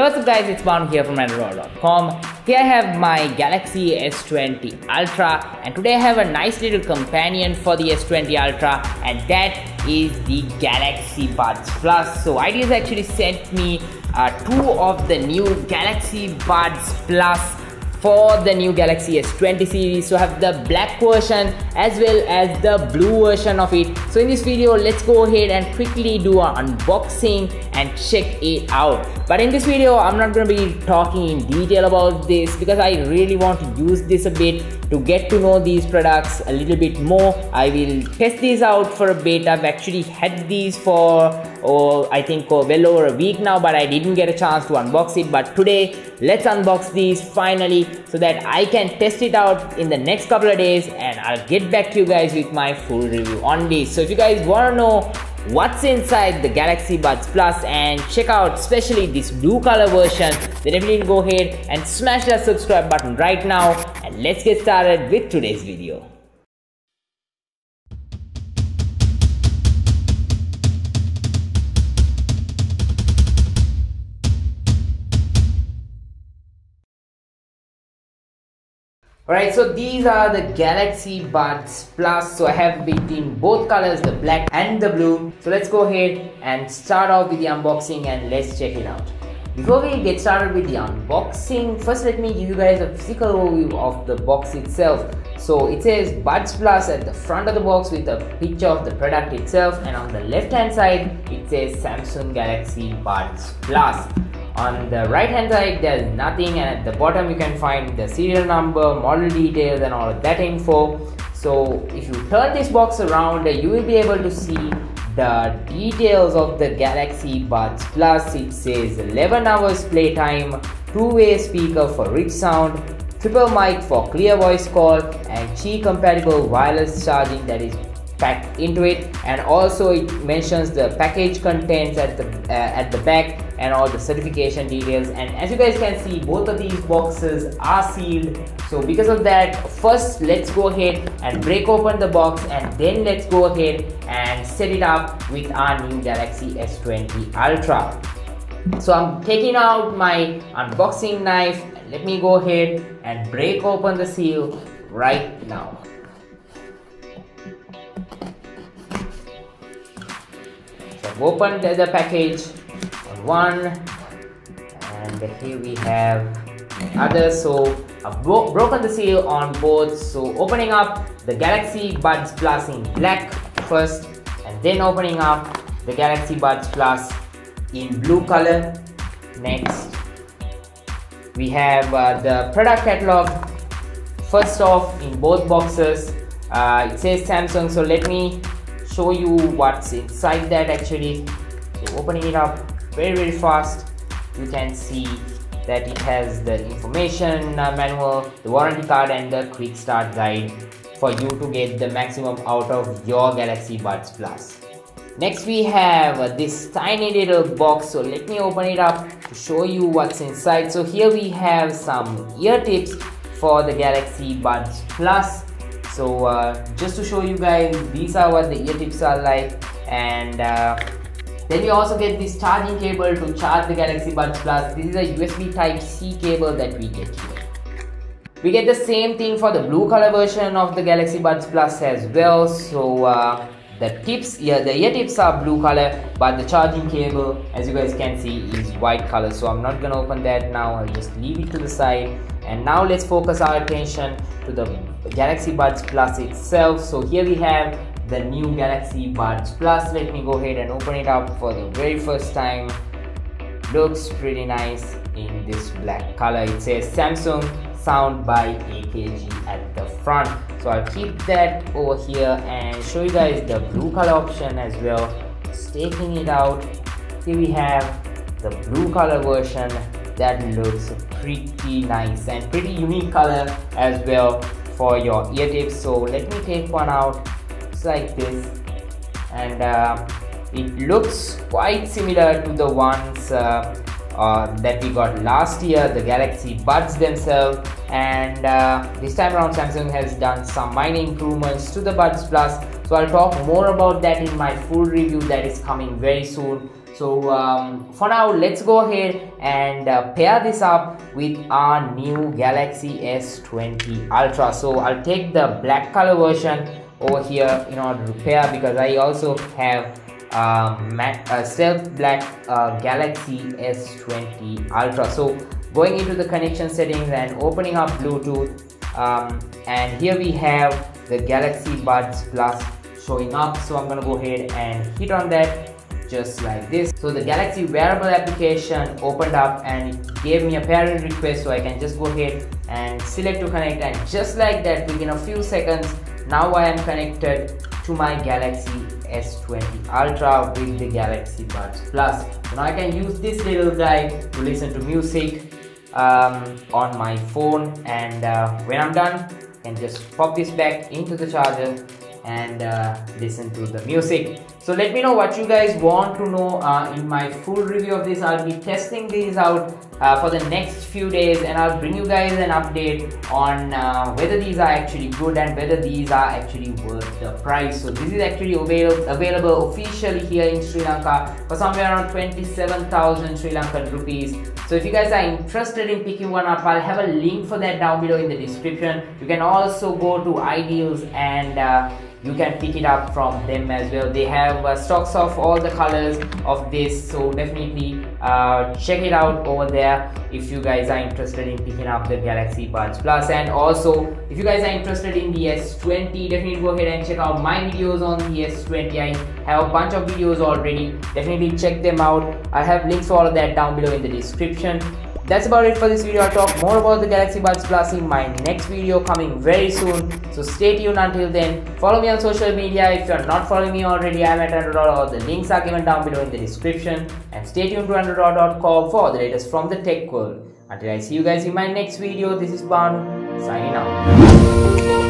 Hey, what's up guys, it's Banu here from andro.com. Here I have my Galaxy S20 Ultra, and today I have a nice little companion for the S20 Ultra, and that is the Galaxy Buds Plus. So iDealz actually sent me two of the new Galaxy Buds Plus for the new Galaxy S20 series. So I have the black version as well as the blue version of it. So in this video, let's go ahead and quickly do an unboxing and check it out. But in this video, I'm not going to be talking in detail about this because I really want to use this a bit to get to know these products a little bit more. I will test these out for a bit. I've actually had these for I think well over a week now, but I didn't get a chance to unbox it. But today, let's unbox these finally so that I can test it out in the next couple of days, and I'll get back to you guys with my full review on this. So if you guys want to know what's inside the Galaxy Buds Plus and check out especially this blue color version, then definitely go ahead and smash that subscribe button right now, and let's get started with today's video. Alright, so these are the Galaxy Buds Plus. So I have it in both colors, the black and the blue. So let's go ahead and start off with the unboxing and let's check it out. Before we get started with the unboxing, first let me give you guys a physical overview of the box itself. So it says Buds Plus at the front of the box with a picture of the product itself, and on the left hand side it says Samsung Galaxy Buds Plus. On the right hand side there's nothing, and at the bottom you can find the serial number, model details and all of that info. So if you turn this box around, you will be able to see the details of the Galaxy Buds Plus. It says 11 hours playtime, two-way speaker for rich sound, triple mic for clear voice call, and Qi compatible wireless charging that is packed into it. And also it mentions the package contents at the back and all the certification details. And as you guys can see, both of these boxes are sealed. So because of that, first let's go ahead and break open the box, and then let's go ahead and set it up with our new Galaxy S20 Ultra. So I'm taking out my unboxing knife, and let me go ahead and break open the seal right now. Opened the package on one, and here we have the other. So I've broken the seal on both. So opening up the Galaxy Buds Plus in black first, and then opening up the Galaxy Buds Plus in blue color next. We have the product catalog first off in both boxes. It says Samsung, so let me show you what's inside that actually. So opening it up very fast, you can see that it has the information manual, the warranty card and the quick start guide for you to get the maximum out of your Galaxy Buds Plus. Next we have this tiny little box, so let me open it up to show you what's inside. So here we have some ear tips for the Galaxy Buds Plus. So just to show you guys, these are what the ear tips are like, and then we also get this charging cable to charge the Galaxy Buds Plus. This is a USB Type-C cable that we get here. We get the same thing for the blue color version of the Galaxy Buds Plus as well. So the ear tips are blue color, but the charging cable, as you guys can see, is white color. So I'm not gonna open that now, I'll just leave it to the side. And now let's focus our attention to the Galaxy Buds Plus itself. So here we have the new Galaxy Buds Plus. Let me go ahead and open it up for the very first time. Looks pretty nice in this black color. It says Samsung Sound by AKG at the front. So I'll keep that over here and show you guys the blue color option as well. Just taking it out, here we have the blue color version. That looks pretty nice and pretty unique color as well for your ear tips. So let me take one out just like this, and it looks quite similar to the ones that we got last year, the Galaxy Buds themselves. And this time around Samsung has done some minor improvements to the Buds Plus. So I'll talk more about that in my full review that is coming very soon. So for now, let's go ahead and pair this up with our new Galaxy S20 Ultra. So I'll take the black color version over here in order to pair, because I also have stealth black Galaxy S20 Ultra. So going into the connection settings and opening up Bluetooth, and here we have the Galaxy Buds Plus showing up. So I'm gonna go ahead and hit on that just like this. So the Galaxy wearable application opened up and it gave me a pairing request, so I can just go ahead and select to connect, and just like that, within a few seconds, now I am connected to my Galaxy S20 Ultra with the Galaxy Buds Plus. So now I can use this little guy to listen to music on my phone, and when I'm done, I can just pop this back into the charger and listen to the music. So let me know what you guys want to know in my full review of this. I'll be testing these out for the next few days, and I'll bring you guys an update on whether these are actually good and whether these are actually worth the price. So this is actually available officially here in Sri Lanka for somewhere around 27,000 Sri Lankan rupees. So if you guys are interested in picking one up, I'll have a link for that down below in the description. You can also go to iDealz and you can pick it up from them as well. They have stocks of all the colors of this, so definitely check it out over there if you guys are interested in picking up the Galaxy Buds Plus. And also, if you guys are interested in the S20, definitely go ahead and check out my videos on the S20. I have a bunch of videos already, definitely check them out. I have links for all of that down below in the description. That's about it for this video. I'll talk more about the Galaxy Buds Plus in my next video coming very soon. So stay tuned until then. Follow me on social media. If you're not following me already, I'm at Andro Dollar. The links are given down below in the description. And stay tuned to androdollar.com for the latest from the tech world. Until I see you guys in my next video, this is Banu signing out.